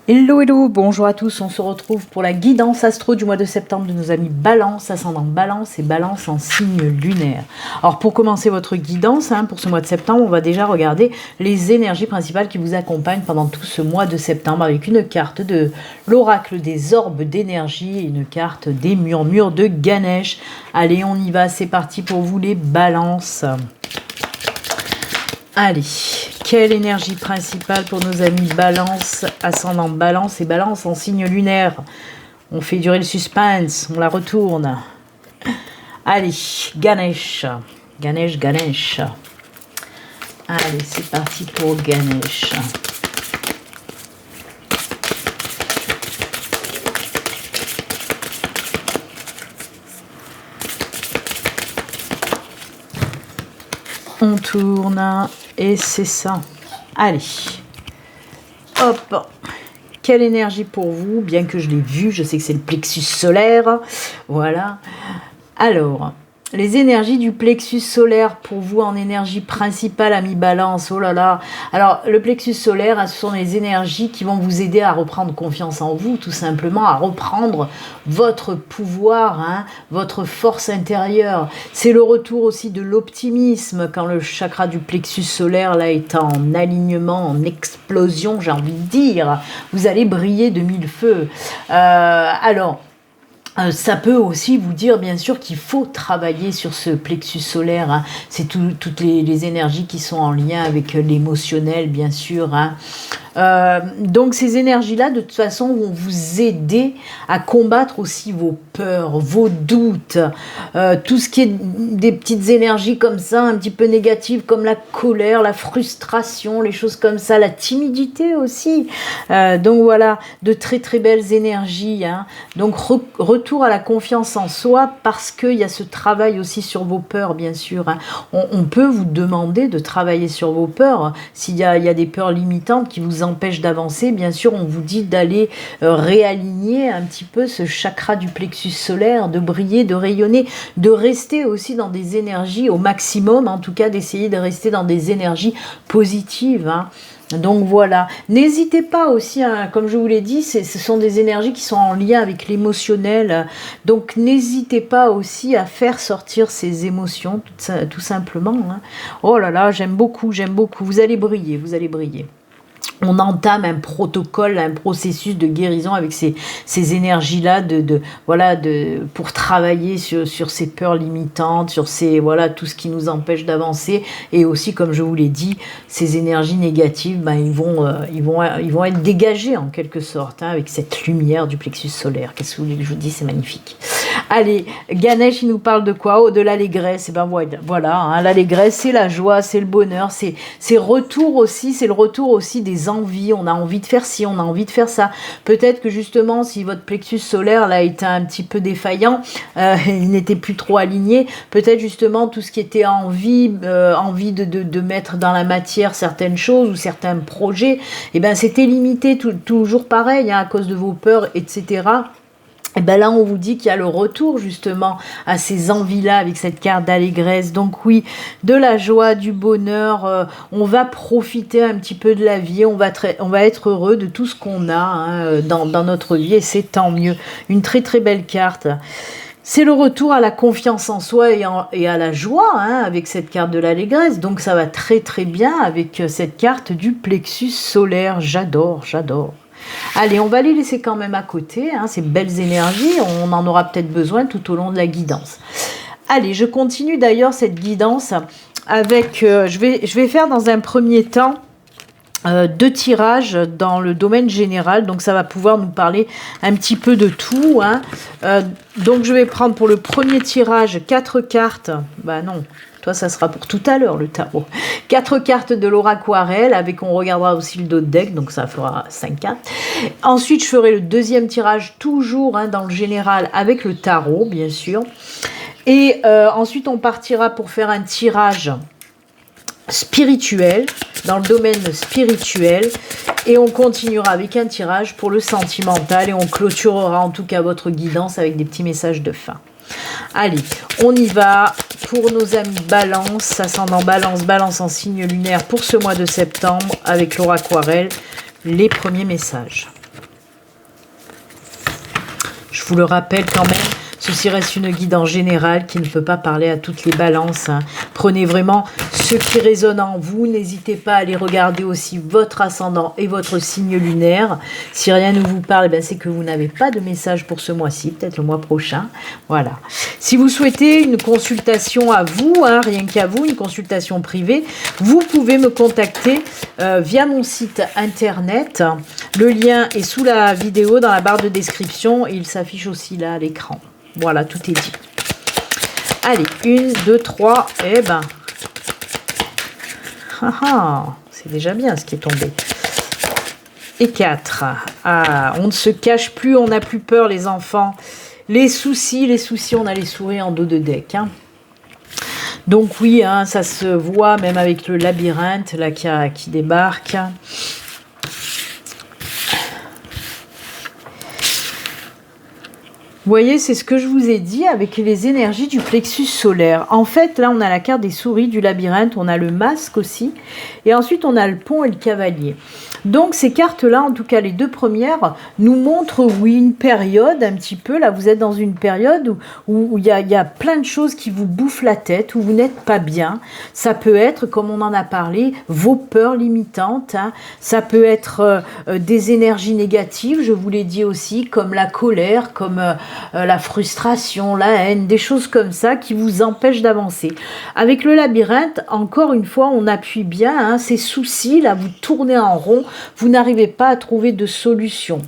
Hello, hello, bonjour à tous, on se retrouve pour la guidance astro du mois de septembre de nos amis Balance, ascendant Balance et Balance en signe lunaire. Alors pour commencer votre guidance, pour ce mois de septembre, on va déjà regarder les énergies principales qui vous accompagnent pendant tout ce mois de septembre avec une carte de l'oracle des orbes d'énergie et une carte des murmures de Ganesh. Allez, on y va, c'est parti pour vous les Balances. Allez, quelle énergie principale pour nos amis Balance, ascendant Balance et Balance en signe lunaire. On fait durer le suspense, on la retourne. Allez, Ganesh, Ganesh, Ganesh. Allez, c'est parti pour Ganesh. On tourne et c'est ça. Allez, hop, quelle énergie pour vous, bien que je l'ai vu, je sais que c'est le plexus solaire, voilà. Alors, les énergies du plexus solaire pour vous en énergie principale, ami Balance, oh là là. Alors, le plexus solaire, ce sont les énergies qui vont vous aider à reprendre confiance en vous, tout simplement, à reprendre votre pouvoir, votre force intérieure. C'est le retour aussi de l'optimisme quand le chakra du plexus solaire là est en alignement, en explosion, j'ai envie de dire. Vous allez briller de mille feux. Ça peut aussi vous dire bien sûr qu'il faut travailler sur ce plexus solaire. C'est toutes les énergies qui sont en lien avec l'émotionnel bien sûr. Donc ces énergies-là de toute façon vont vous aider à combattre aussi vos peurs, vos doutes, tout ce qui est des petites énergies comme ça, un petit peu négatives comme la colère, la frustration, les choses comme ça, la timidité aussi. Donc voilà, de très très belles énergies. Donc retour à la confiance en soi parce qu'il y a ce travail aussi sur vos peurs bien sûr. On peut vous demander de travailler sur vos peurs s'il y a des peurs limitantes qui vous empêche d'avancer, bien sûr, on vous dit d'aller réaligner un petit peu ce chakra du plexus solaire, de briller, de rayonner, de rester aussi dans des énergies au maximum, en tout cas d'essayer de rester dans des énergies positives. Donc voilà, n'hésitez pas aussi, comme je vous l'ai dit, ce sont des énergies qui sont en lien avec l'émotionnel, donc n'hésitez pas aussi à faire sortir ces émotions, tout simplement. Oh là là, j'aime beaucoup, vous allez briller, vous allez briller. On entame un protocole, un processus de guérison avec ces énergies-là pour travailler sur ces peurs limitantes, sur tout ce qui nous empêche d'avancer. Et aussi, comme je vous l'ai dit, ces énergies négatives, ils vont être dégagées en quelque sorte, avec cette lumière du plexus solaire. Qu'est-ce que vous voulez que je vous dise? C'est magnifique. Allez, Ganesh, il nous parle de quoi? De l'allégresse. Et ben voilà, l'allégresse, c'est la joie, c'est le bonheur, c'est le retour aussi des envies. On a envie de faire ci, on a envie de faire ça. Peut-être que justement, si votre plexus solaire là était un petit peu défaillant, il n'était plus trop aligné, peut-être justement tout ce qui était envie de mettre dans la matière certaines choses ou certains projets, et ben c'était limité, toujours pareil, à cause de vos peurs, etc. Et ben là, on vous dit qu'il y a le retour justement à ces envies-là avec cette carte d'allégresse. Donc oui, de la joie, du bonheur, on va profiter un petit peu de la vie, on va être heureux de tout ce qu'on a dans notre vie et c'est tant mieux. Une très très belle carte. C'est le retour à la confiance en soi et à la joie avec cette carte de l'allégresse. Donc ça va très très bien avec cette carte du plexus solaire. J'adore. Allez, on va les laisser quand même à côté, ces belles énergies, on en aura peut-être besoin tout au long de la guidance. Allez, je continue d'ailleurs cette guidance avec, je vais faire dans un premier temps 2 tirages dans le domaine général, donc ça va pouvoir nous parler un petit peu de tout. Donc je vais prendre pour le premier tirage 4 cartes, non, toi ça sera pour tout à l'heure le tarot. 4 cartes de l'oracle on regardera aussi le dos de deck, donc ça fera 5 cartes. Ensuite je ferai le deuxième tirage toujours dans le général avec le tarot bien sûr. Et ensuite on partira pour faire un tirage spirituel, dans le domaine spirituel, et on continuera avec un tirage pour le sentimental et on clôturera en tout cas votre guidance avec des petits messages de fin. Allez, on y va pour nos amis Balance, ascendant Balance, Balance en signe lunaire pour ce mois de septembre avec l'oracle, les premiers messages. Je vous le rappelle quand même, ceci reste une guidance générale qui ne peut pas parler à toutes les balances. Hein. Prenez vraiment ce qui résonne en vous. N'hésitez pas à aller regarder aussi votre ascendant et votre signe lunaire. Si rien ne vous parle, eh c'est que vous n'avez pas de message pour ce mois-ci, peut-être le mois prochain. Voilà. Si vous souhaitez une consultation à vous, hein, rien qu'à vous, une consultation privée, vous pouvez me contacter via mon site internet. Le lien est sous la vidéo, dans la barre de description. Et il s'affiche aussi là à l'écran. Voilà, tout est dit. Allez, 1, 2, 3, et ben. C'est déjà bien ce qui est tombé. Et 4. Ah, on ne se cache plus, on n'a plus peur les enfants. Les soucis, on a les souris en dos de deck. Hein. Donc oui, hein, ça se voit même avec le labyrinthe là, qui débarque. Vous voyez, c'est ce que je vous ai dit avec les énergies du plexus solaire. En fait, là, on a la carte des souris du labyrinthe, on a le masque aussi, et ensuite on a le pont et le cavalier. Donc ces cartes-là, en tout cas les deux premières, nous montrent, oui, une période un petit peu. Là, vous êtes dans une période où il y a plein de choses qui vous bouffent la tête, où vous n'êtes pas bien. Ça peut être, comme on en a parlé, vos peurs limitantes. Hein. Ça peut être des énergies négatives, je vous l'ai dit aussi, comme la colère, comme la frustration, la haine, des choses comme ça qui vous empêchent d'avancer. Avec le labyrinthe, encore une fois, on appuie bien, hein, ces soucis, là, vous tournez en rond, vous n'arrivez pas à trouver de solution.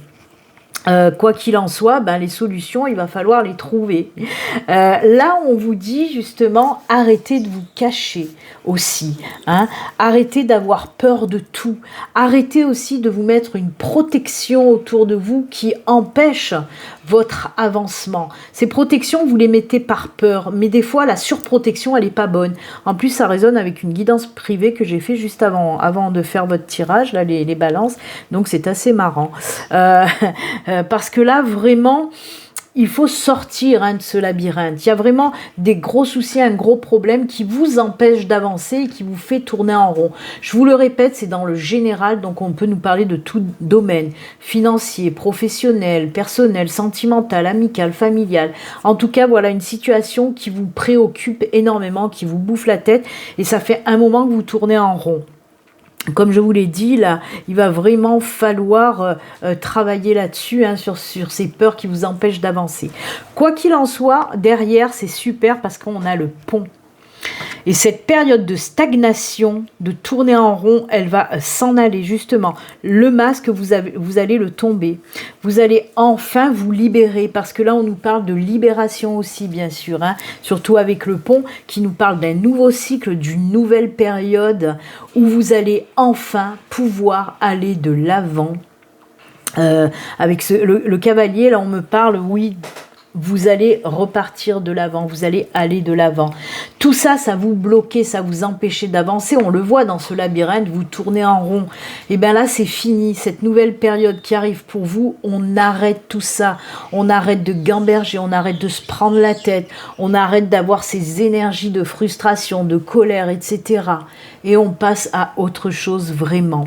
Quoi qu'il en soit, les solutions, il va falloir les trouver. Là, on vous dit justement, arrêtez de vous cacher aussi. Hein, arrêtez d'avoir peur de tout. Arrêtez aussi de vous mettre une protection autour de vous qui empêche votre avancement. Ces protections, vous les mettez par peur, mais des fois, la surprotection, elle n'est pas bonne. En plus, ça résonne avec une guidance privée que j'ai fait juste avant de faire votre tirage, là, les balances. Donc, c'est assez marrant. Parce que là, vraiment, il faut sortir de ce labyrinthe. Il y a vraiment des gros soucis, un gros problème qui vous empêche d'avancer et qui vous fait tourner en rond. Je vous le répète, c'est dans le général, donc on peut nous parler de tout domaine, financier, professionnel, personnel, sentimental, amical, familial. En tout cas, voilà une situation qui vous préoccupe énormément, qui vous bouffe la tête et ça fait un moment que vous tournez en rond. Comme je vous l'ai dit, là, il va vraiment falloir travailler là-dessus, hein, sur ces peurs qui vous empêchent d'avancer. Quoi qu'il en soit, derrière, c'est super parce qu'on a le pont. Et cette période de stagnation, de tourner en rond, elle va s'en aller justement. Le masque, vous allez le tomber. Vous allez enfin vous libérer, parce que là, on nous parle de libération aussi, bien sûr. Hein, surtout avec le pont, qui nous parle d'un nouveau cycle, d'une nouvelle période, où vous allez enfin pouvoir aller de l'avant. Avec le cavalier, là, on me parle, oui, vous allez repartir de l'avant, vous allez aller de l'avant. Tout ça, ça vous bloquait, ça vous empêchait d'avancer. On le voit dans ce labyrinthe, vous tournez en rond. Et bien là, c'est fini. Cette nouvelle période qui arrive pour vous, on arrête tout ça. On arrête de gamberger, on arrête de se prendre la tête. On arrête d'avoir ces énergies de frustration, de colère, etc. Et on passe à autre chose vraiment.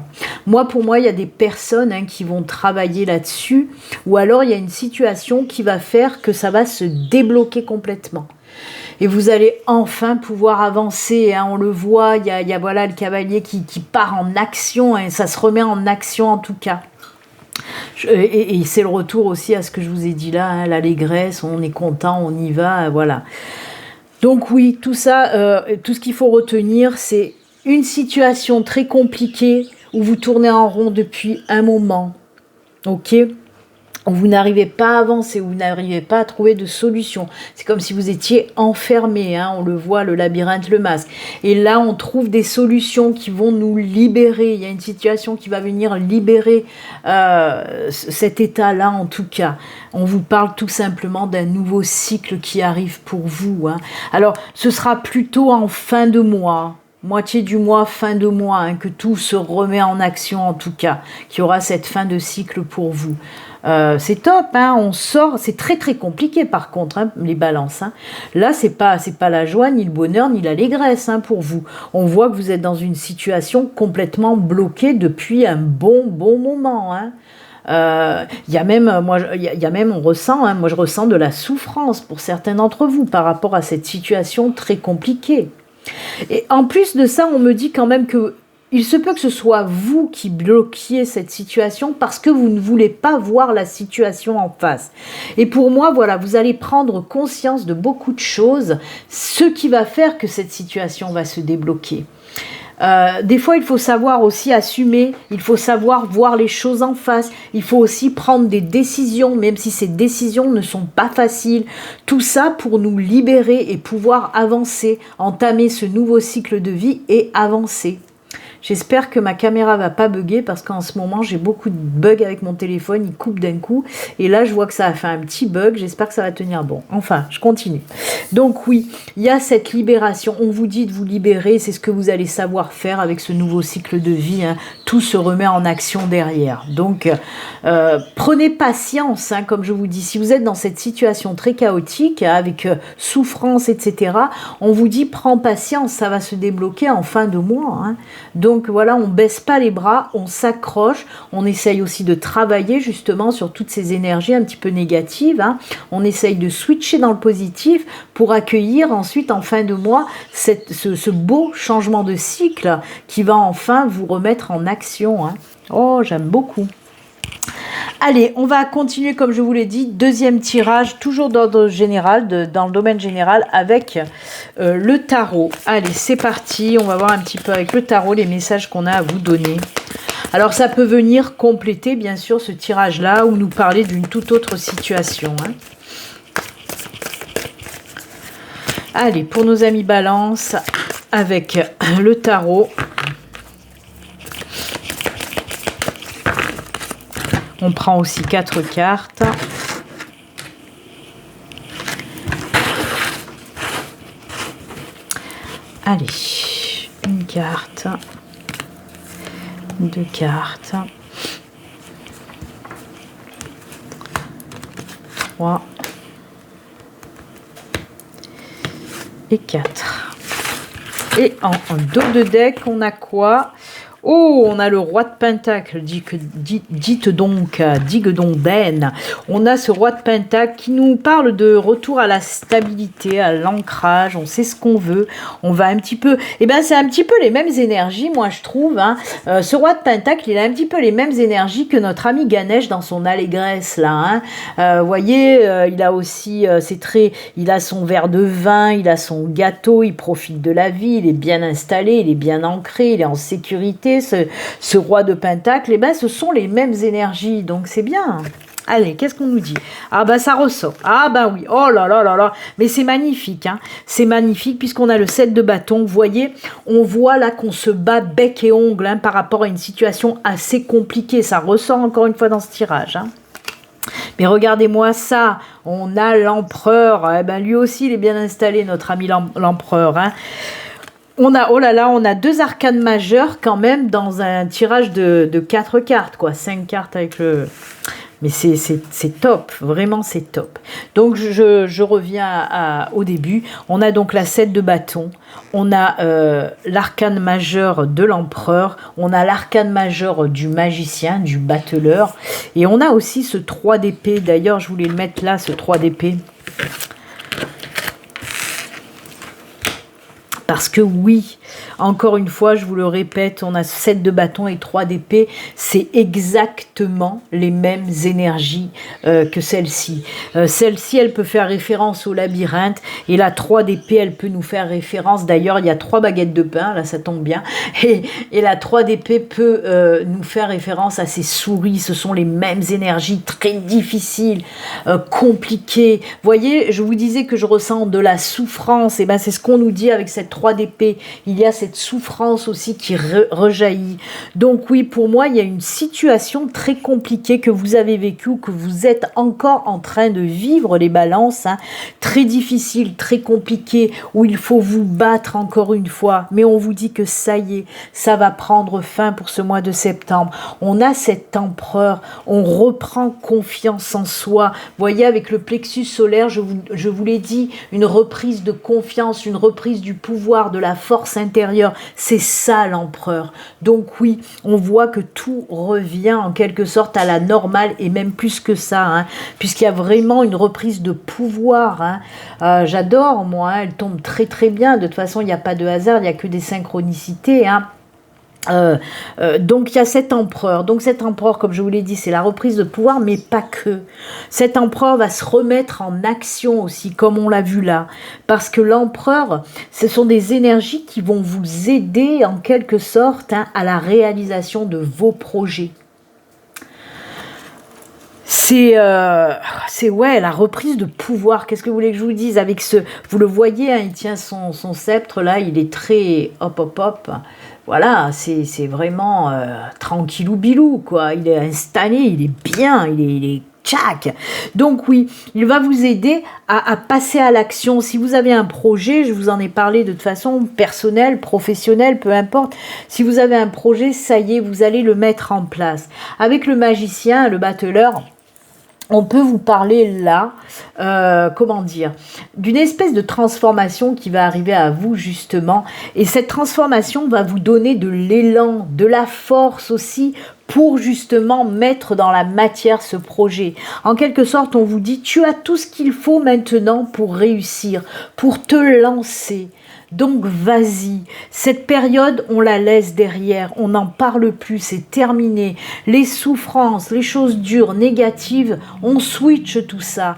Pour moi, il y a des personnes qui vont travailler là-dessus. Ou alors, il y a une situation qui va faire que ça va se débloquer complètement. Et vous allez enfin pouvoir avancer. Hein, on le voit, il y a voilà, le cavalier qui part en action. Et ça se remet en action en tout cas. Et c'est le retour aussi à ce que je vous ai dit là. Hein, l'allégresse, on est content, on y va. Voilà. Donc oui, tout ça, tout ce qu'il faut retenir, c'est une situation très compliquée où vous tournez en rond depuis un moment. Ok ? Vous n'arrivez pas à avancer, vous n'arrivez pas à trouver de solution. C'est comme si vous étiez enfermé, hein, on le voit, le labyrinthe, le masque. Et là, on trouve des solutions qui vont nous libérer. Il y a une situation qui va venir libérer cet état-là, en tout cas. On vous parle tout simplement d'un nouveau cycle qui arrive pour vous. Hein. Alors, ce sera plutôt en fin de mois. Moitié du mois, fin de mois, hein, que tout se remet en action en tout cas, qu'il y aura cette fin de cycle pour vous. C'est top, hein, on sort, c'est très très compliqué par contre, hein, les balances. Hein. Là, c'est pas la joie, ni le bonheur, ni l'allégresse hein, pour vous. On voit que vous êtes dans une situation complètement bloquée depuis un bon moment. Hein. Il y a même, on ressent, hein, moi je ressens de la souffrance pour certains d'entre vous par rapport à cette situation très compliquée. Et en plus de ça, on me dit quand même que il se peut que ce soit vous qui bloquiez cette situation parce que vous ne voulez pas voir la situation en face. Et pour moi, voilà, vous allez prendre conscience de beaucoup de choses, ce qui va faire que cette situation va se débloquer. Des fois, il faut savoir aussi assumer, il faut savoir voir les choses en face, il faut aussi prendre des décisions, même si ces décisions ne sont pas faciles. Tout ça pour nous libérer et pouvoir avancer, entamer ce nouveau cycle de vie et avancer. J'espère que ma caméra va pas bugger parce qu'en ce moment j'ai beaucoup de bugs avec mon téléphone, il coupe d'un coup et là je vois que ça a fait un petit bug, j'espère que ça va tenir bon. Enfin, je continue. Donc oui, il y a cette libération, on vous dit de vous libérer, c'est ce que vous allez savoir faire avec ce nouveau cycle de vie, hein. Tout se remet en action derrière. Donc prenez patience, hein, comme je vous dis, si vous êtes dans cette situation très chaotique, avec souffrance, etc., on vous dit prends patience, ça va se débloquer en fin de mois, hein. Donc voilà, on baisse pas les bras, on s'accroche, on essaye aussi de travailler justement sur toutes ces énergies un petit peu négatives, hein. On essaye de switcher dans le positif pour accueillir ensuite en fin de mois ce beau changement de cycle qui va enfin vous remettre en action, hein. Oh, j'aime beaucoup. Allez, on va continuer comme je vous l'ai dit, deuxième tirage, toujours d'ordre général, dans le domaine général avec le tarot. Allez, c'est parti, on va voir un petit peu avec le tarot les messages qu'on a à vous donner. Alors ça peut venir compléter bien sûr ce tirage-là ou nous parler d'une toute autre situation, hein. Allez, pour nos amis Balance, avec le tarot, on prend aussi 4 cartes. Allez, une carte, 2 cartes, 3 et 4. Et en dos de deck, on a quoi? Oh, on a le roi de Pentacle, digue donc Ben. On a ce roi de Pentacle qui nous parle de retour à la stabilité, à l'ancrage, on sait ce qu'on veut, on va un petit peu... Eh bien, c'est un petit peu les mêmes énergies, moi je trouve, hein. Ce roi de Pentacle, il a un petit peu les mêmes énergies que notre ami Ganesh dans son allégresse, là, hein. Vous voyez, il a aussi il a son verre de vin, il a son gâteau, il profite de la vie, il est bien installé, il est bien ancré, il est en sécurité. Ce roi de Pentacle, eh ben, ce sont les mêmes énergies, donc c'est bien. Allez, qu'est-ce qu'on nous dit? Ah bah ça ressort. Ah bah oui, oh là là là là. Mais c'est magnifique, hein. C'est magnifique puisqu'on a le 7 de bâton. Vous voyez, on voit là qu'on se bat bec et ongle, hein, par rapport à une situation assez compliquée. Ça ressort encore une fois dans ce tirage, hein. Mais regardez-moi ça, on a l'empereur. Eh ben, lui aussi, il est bien installé, notre ami l'empereur, hein. On a, oh là là, on a 2 arcanes majeures quand même dans un tirage de 4 cartes, quoi. 5 cartes avec le... Mais c'est top, vraiment c'est top. Donc je reviens au début. On a donc la 7 de bâton, on a l'arcane majeur de l'empereur, on a l'arcane majeur du magicien, du battleur, et on a aussi ce 3 d'épée. D'ailleurs, je voulais le mettre là, ce 3 d'épée. Parce que oui, encore une fois, je vous le répète, on a 7 de bâton et 3 d'épée. C'est exactement les mêmes énergies que celle-ci. Celle-ci, elle peut faire référence au labyrinthe. Et la 3 d'épée, elle peut nous faire référence. D'ailleurs, il y a 3 baguettes de pain, là ça tombe bien. Et la 3 d'épée peut nous faire référence à ces souris. Ce sont les mêmes énergies très difficiles, compliquées. Vous voyez, je vous disais que je ressens de la souffrance. Et ben c'est ce qu'on nous dit avec cette 3 d'épée, il y a cette souffrance aussi qui rejaillit. Donc oui, pour moi, il y a une situation très compliquée que vous avez vécue, que vous êtes encore en train de vivre, les balances, hein, très difficile, très compliqué, où il faut vous battre encore une fois. Mais on vous dit que ça y est, ça va prendre fin pour ce mois de septembre. On a cet empereur, on reprend confiance en soi. Vous voyez, avec le plexus solaire, je vous l'ai dit, une reprise de confiance, une reprise du pouvoir, pouvoir, de la force intérieure. C'est ça l'empereur. Donc oui, on voit que tout revient en quelque sorte à la normale et même plus que ça, hein, puisqu'il y a vraiment une reprise de pouvoir. Hein. J'adore, moi, hein, elle tombe très très bien. De toute façon, il n'y a pas de hasard, il n'y a que des synchronicités. Hein. Donc il y a cet empereur. Donc cet empereur, comme je vous l'ai dit, c'est la reprise de pouvoir, mais pas que. Cet empereur va se remettre en action aussi, comme on l'a vu là. Parce que l'empereur, ce sont des énergies qui vont vous aider en quelque sorte, hein, à la réalisation de vos projets. C'est ouais, la reprise de pouvoir. Qu'est-ce que vous voulez que je vous dise avec ce... Vous le voyez, hein, il tient son sceptre là, il est très hop hop hop. Voilà, c'est vraiment tranquillou bilou, quoi. Il est installé, il est bien, il est tchac. Donc oui, il va vous aider à passer à l'action. Si vous avez un projet, je vous en ai parlé de toute façon, personnel, professionnel, peu importe. Si vous avez un projet, ça y est, vous allez le mettre en place. Avec le magicien, le battleur, on peut vous parler là, comment dire, d'une espèce de transformation qui va arriver à vous justement. Et cette transformation va vous donner de l'élan, de la force aussi pour justement mettre dans la matière ce projet. En quelque sorte, on vous dit, tu as tout ce qu'il faut maintenant pour réussir, pour te lancer. Donc vas-y, cette période on la laisse derrière, on n'en parle plus, c'est terminé. Les souffrances, les choses dures, négatives, on switch tout ça.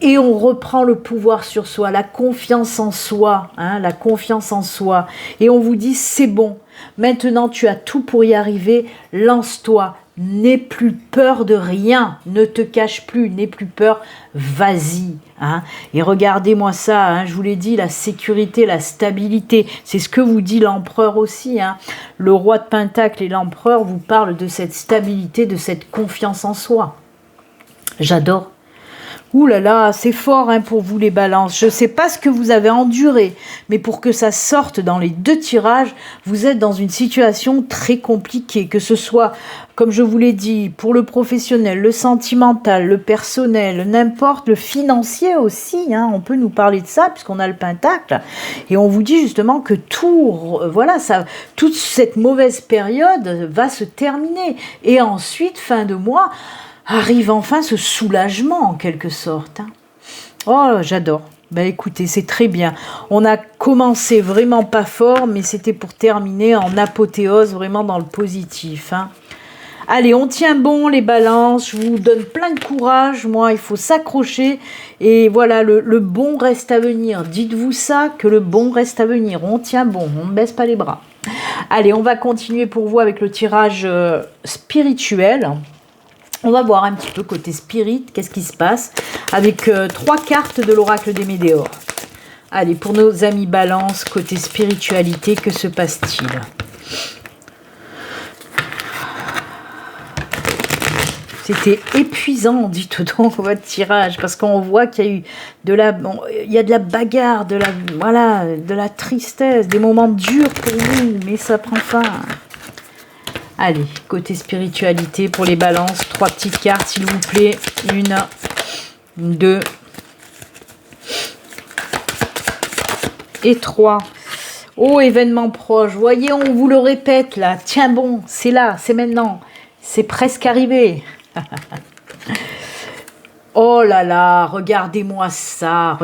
Et on reprend le pouvoir sur soi, la confiance en soi, hein, la confiance en soi. Et on vous dit c'est bon, maintenant tu as tout pour y arriver, lance-toi. N'aie plus peur de rien, ne te cache plus, n'aie plus peur, vas-y. Hein. Et regardez-moi ça, hein, je vous l'ai dit, la sécurité, la stabilité, c'est ce que vous dit l'empereur aussi. Hein. Le roi de Pentacle et l'empereur vous parlent de cette stabilité, de cette confiance en soi. J'adore. Ouh là là, c'est fort hein, pour vous les balances. Je ne sais pas ce que vous avez enduré, mais pour que ça sorte dans les deux tirages, vous êtes dans une situation très compliquée, que ce soit, comme je vous l'ai dit, pour le professionnel, le sentimental, le personnel, n'importe, le financier aussi. Hein, on peut nous parler de ça puisqu'on a le pentacle. Et on vous dit justement que tout, voilà, ça, toute cette mauvaise période va se terminer. Et ensuite, fin de mois, arrive enfin ce soulagement en quelque sorte. Hein. Oh, j'adore. Ben écoutez, c'est très bien. On a commencé vraiment pas fort, mais c'était pour terminer en apothéose, vraiment dans le positif. Hein. Allez, on tient bon les balances, je vous donne plein de courage. Moi, il faut s'accrocher. Et voilà, le bon reste à venir. Dites-vous ça, que le bon reste à venir. On tient bon, on ne baisse pas les bras. Allez, on va continuer pour vous avec le tirage spirituel. On va voir un petit peu côté spirit, qu'est-ce qui se passe avec 3 cartes de l'oracle des Médéors. Allez, pour nos amis balance, côté spiritualité, que se passe-t-il? C'était épuisant, dites donc, votre tirage, parce qu'on voit qu'il y a eu de la, il y a de la bagarre, voilà, de la tristesse, des moments durs pour vous, mais ça prend fin. Allez, côté spiritualité pour les balances, 3 petites cartes s'il vous plaît. 1, 2 et 3. Oh, événement proche. Voyez, on vous le répète là. Tiens bon, c'est là, c'est maintenant. C'est presque arrivé. Oh là là, regardez-moi ça,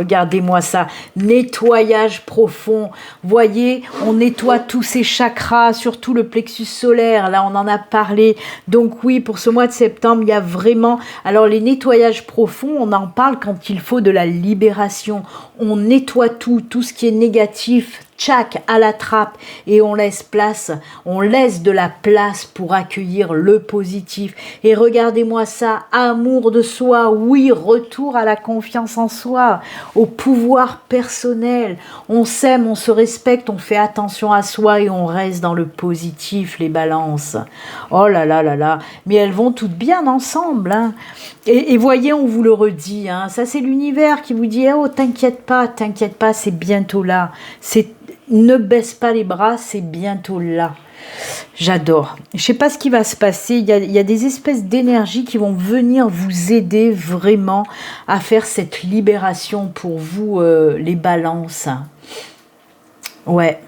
nettoyage profond, voyez, on nettoie tous ces chakras, surtout le plexus solaire, là on en a parlé, donc oui, pour ce mois de septembre, il y a vraiment, alors les nettoyages profonds, on en parle quand il faut de la libération, on nettoie tout ce qui est négatif, tchac, à la trappe, et on laisse de la place pour accueillir le positif. Et regardez-moi ça, amour de soi, oui, retour à la confiance en soi, au pouvoir personnel. On s'aime, on se respecte, on fait attention à soi et on reste dans le positif, les balances. Oh là là là là, mais elles vont toutes bien ensemble, hein. Et voyez, on vous le redit, hein, ça c'est l'univers qui vous dit, oh t'inquiète pas, c'est bientôt là, ne baisse pas les bras, c'est bientôt là. J'adore. Je ne sais pas ce qui va se passer. Il y a des espèces d'énergie qui vont venir vous aider vraiment à faire cette libération pour vous, les balances. Ouais.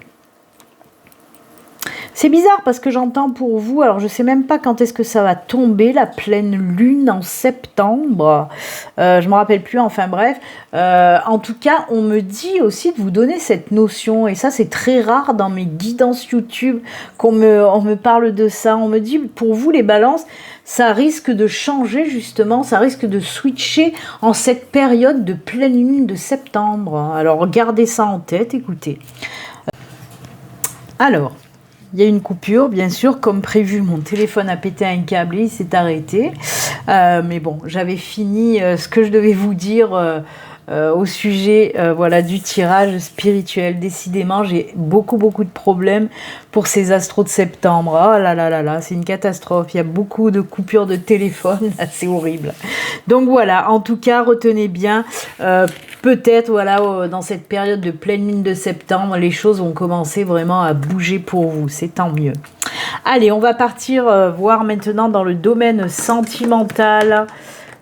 C'est bizarre parce que j'entends pour vous, alors je sais même pas quand est-ce que ça va tomber, la pleine lune en septembre, je me rappelle plus, enfin bref. En tout cas, on me dit aussi de vous donner cette notion, et ça c'est très rare dans mes guidances YouTube on me parle de ça. On me dit, pour vous les balances, ça risque de changer justement, ça risque de switcher en cette période de pleine lune de septembre. Alors gardez ça en tête, écoutez. Alors, il y a une coupure, bien sûr, comme prévu, mon téléphone a pété un câble et il s'est arrêté. Mais bon, j'avais fini ce que je devais vous dire au sujet voilà, du tirage spirituel. Décidément, j'ai beaucoup de problèmes pour ces astros de septembre. Oh là là là là, c'est une catastrophe. Il y a beaucoup de coupures de téléphone, c'est horrible. Donc voilà, en tout cas, retenez bien, peut-être voilà, dans cette période de pleine lune de septembre, les choses vont commencer vraiment à bouger pour vous. C'est tant mieux. Allez, on va partir voir maintenant dans le domaine sentimental.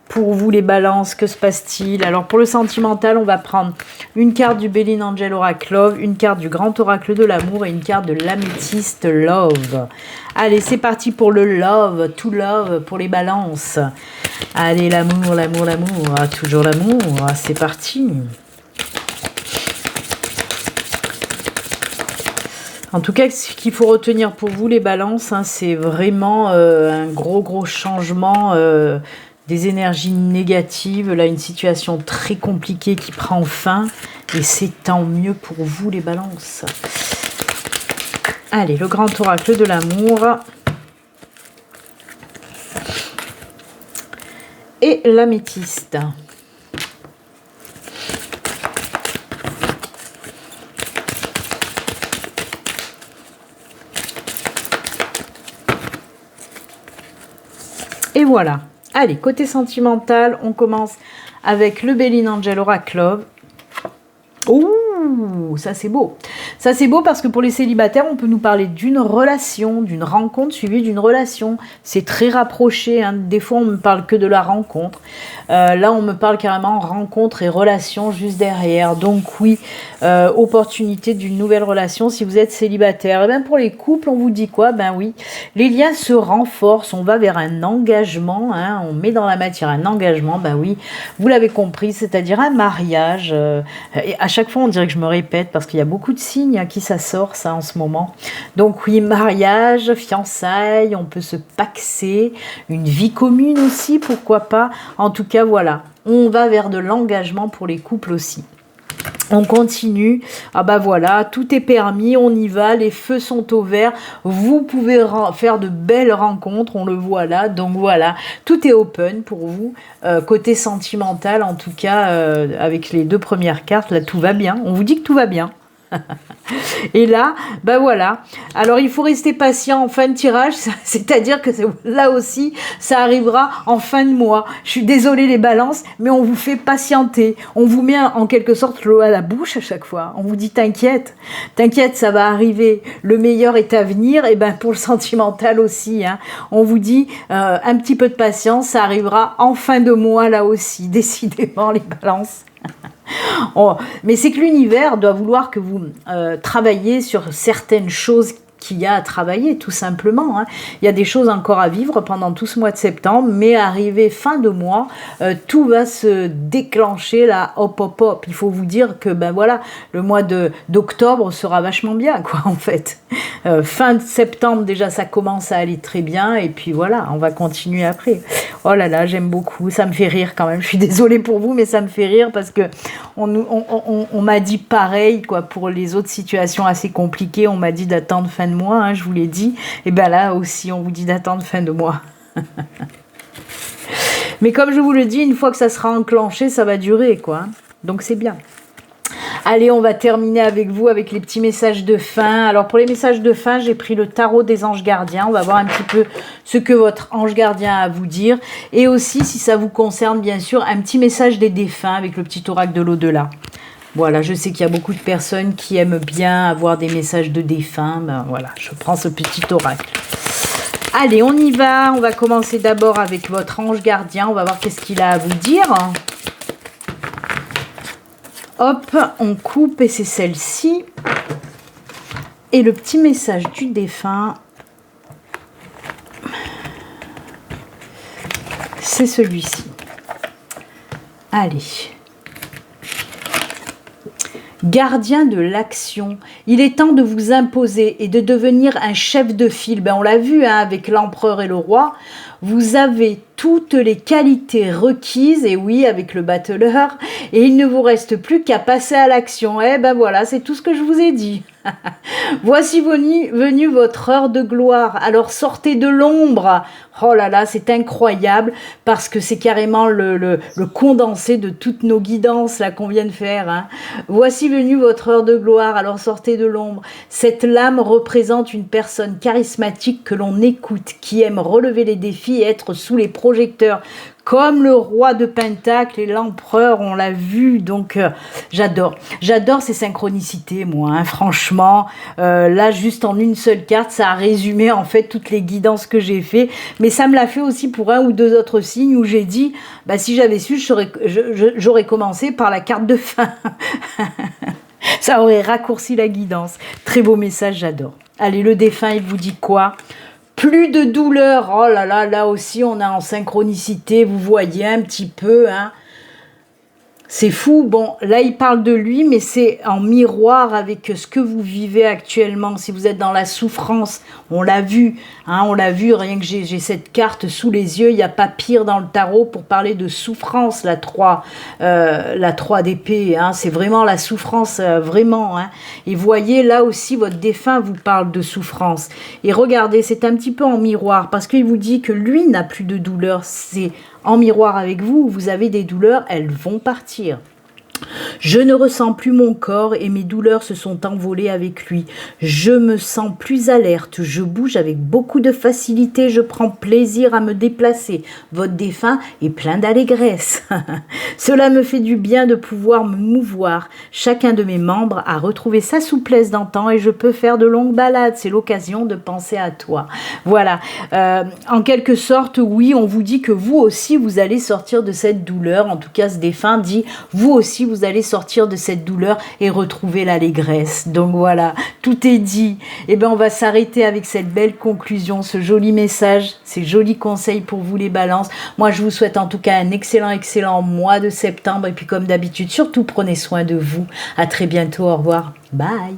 Pour vous les balances, que se passe-t-il? Alors pour le sentimental, on va prendre une carte du Béline Angel Oracle Love, une carte du Grand Oracle de l'amour et une carte de l'Améthyste Love. Allez, c'est parti pour le love, tout love pour les balances. Allez, l'amour, l'amour, l'amour, toujours l'amour, c'est parti. En tout cas, ce qu'il faut retenir pour vous les balances, hein, c'est vraiment un gros changement des énergies négatives, là une situation très compliquée qui prend fin, et c'est tant mieux pour vous les balances. Allez, le grand oracle de l'amour et l'améthyste. Et voilà. Allez, côté sentimental, on commence avec le Béline Angel Oracle Love. Ouh, ça c'est beau. Ça c'est beau parce que pour les célibataires, on peut nous parler d'une relation, d'une rencontre suivie d'une relation. C'est très rapproché, hein. Des fois on me parle que de la rencontre. Là on me parle carrément rencontre et relation juste derrière. Donc oui, opportunité d'une nouvelle relation si vous êtes célibataire. Et bien pour les couples, on vous dit quoi? Ben oui, les liens se renforcent, on va vers un engagement, hein. On met dans la matière un engagement, ben oui, vous l'avez compris, c'est-à-dire un mariage. Et à chaque fois on dirait que je me répète parce qu'il y a beaucoup de signes à qui ça sort ça en ce moment. Donc oui, mariage, fiançailles, on peut se paxer, une vie commune aussi, pourquoi pas. En tout cas voilà, on va vers de l'engagement pour les couples aussi. On continue, ah bah voilà, tout est permis, on y va, les feux sont au vert, vous pouvez faire de belles rencontres, on le voit là, donc voilà, tout est open pour vous, côté sentimental en tout cas, avec les deux premières cartes, là tout va bien, on vous dit que tout va bien. Et là, ben voilà. Alors il faut rester patient en fin de tirage, c'est-à-dire que là aussi, ça arrivera en fin de mois. Je suis désolée les balances, mais on vous fait patienter. On vous met en quelque sorte l'eau à la bouche à chaque fois. On vous dit t'inquiète, ça va arriver. Le meilleur est à venir. Et ben pour le sentimental aussi, hein. On vous dit un petit peu de patience, ça arrivera en fin de mois là aussi. Décidément les balances. Oh, mais c'est que l'univers doit vouloir que vous travailliez sur certaines choses qu'il y a à travailler, tout simplement. Hein. Il y a des choses encore à vivre pendant tout ce mois de septembre, mais arrivé fin de mois, tout va se déclencher là, hop. Il faut vous dire que ben voilà, le mois d'octobre sera vachement bien, quoi, en fait. Fin de septembre, déjà, ça commence à aller très bien, et puis voilà, on va continuer après. Oh là là, j'aime beaucoup, ça me fait rire quand même. Je suis désolée pour vous, mais ça me fait rire parce que on m'a dit pareil, quoi, pour les autres situations assez compliquées, on m'a dit d'attendre fin de mois, hein, je vous l'ai dit, et bien là aussi on vous dit d'attendre fin de mois. Mais comme je vous le dis, une fois que ça sera enclenché, ça va durer, quoi, hein. Donc c'est bien. Allez, on va terminer avec vous avec les petits messages de fin. Alors pour les messages de fin, j'ai pris le tarot des anges gardiens. On va voir un petit peu ce que votre ange gardien a à vous dire. Et aussi, si ça vous concerne, bien sûr, un petit message des défunts avec le petit oracle de l'au-delà. Voilà, je sais qu'il y a beaucoup de personnes qui aiment bien avoir des messages de défunts. Ben voilà, je prends ce petit oracle. Allez, on y va. On va commencer d'abord avec votre ange gardien. On va voir qu'est-ce qu'il a à vous dire. Hop, on coupe et c'est celle-ci. Et le petit message du défunt, c'est celui-ci. Allez. Gardien de l'action, il est temps de vous imposer et de devenir un chef de file. Ben, on l'a vu hein, avec l'empereur et le roi. Vous avez toutes les qualités requises, et oui, avec le battleur, et il ne vous reste plus qu'à passer à l'action. Eh ben voilà, c'est tout ce que je vous ai dit. Voici venue votre heure de gloire, alors sortez de l'ombre. Oh là là, c'est incroyable, parce que c'est carrément le condensé de toutes nos guidances là qu'on vient de faire. Hein. Voici venue votre heure de gloire, alors sortez de l'ombre. Cette lame représente une personne charismatique que l'on écoute, qui aime relever les défis et être sous les projecteurs. Comme le roi de Pentacle et l'empereur, on l'a vu, donc j'adore. J'adore ces synchronicités, moi, hein, franchement. Là, juste en une seule carte, ça a résumé en fait toutes les guidances que j'ai fait. Mais ça me l'a fait aussi pour un ou deux autres signes où j'ai dit, bah, si j'avais su, j'aurais commencé par la carte de fin. Ça aurait raccourci la guidance. Très beau message, j'adore. Allez, le défunt, il vous dit quoi ? Plus de douleur, oh là là, là aussi on est en synchronicité, vous voyez un petit peu, hein. C'est fou, bon, là il parle de lui, mais c'est en miroir avec ce que vous vivez actuellement. Si vous êtes dans la souffrance, on l'a vu, rien que j'ai cette carte sous les yeux, il n'y a pas pire dans le tarot pour parler de souffrance, la 3 d'épée, hein, c'est vraiment la souffrance, vraiment. Hein. Et voyez, là aussi, votre défunt vous parle de souffrance. Et regardez, c'est un petit peu en miroir, parce qu'il vous dit que lui n'a plus de douleur, c'est en miroir avec vous, vous avez des douleurs, elles vont partir. Je ne ressens plus mon corps et mes douleurs se sont envolées avec lui. Je me sens plus alerte, je bouge avec beaucoup de facilité, je prends plaisir à me déplacer. Votre défunt est plein d'allégresse. Cela me fait du bien de pouvoir me mouvoir. Chacun de mes membres a retrouvé sa souplesse d'antan et je peux faire de longues balades. C'est l'occasion de penser à toi. Voilà. En quelque sorte, oui, on vous dit que vous aussi, vous allez sortir de cette douleur. En tout cas, ce défunt dit, vous aussi, vous allez sortir de cette douleur et retrouver l'allégresse. Donc voilà, tout est dit. Et bien, on va s'arrêter avec cette belle conclusion, ce joli message, ces jolis conseils pour vous les balances. Moi, je vous souhaite en tout cas un excellent mois de septembre. Et puis, comme d'habitude, surtout, prenez soin de vous. À très bientôt. Au revoir. Bye.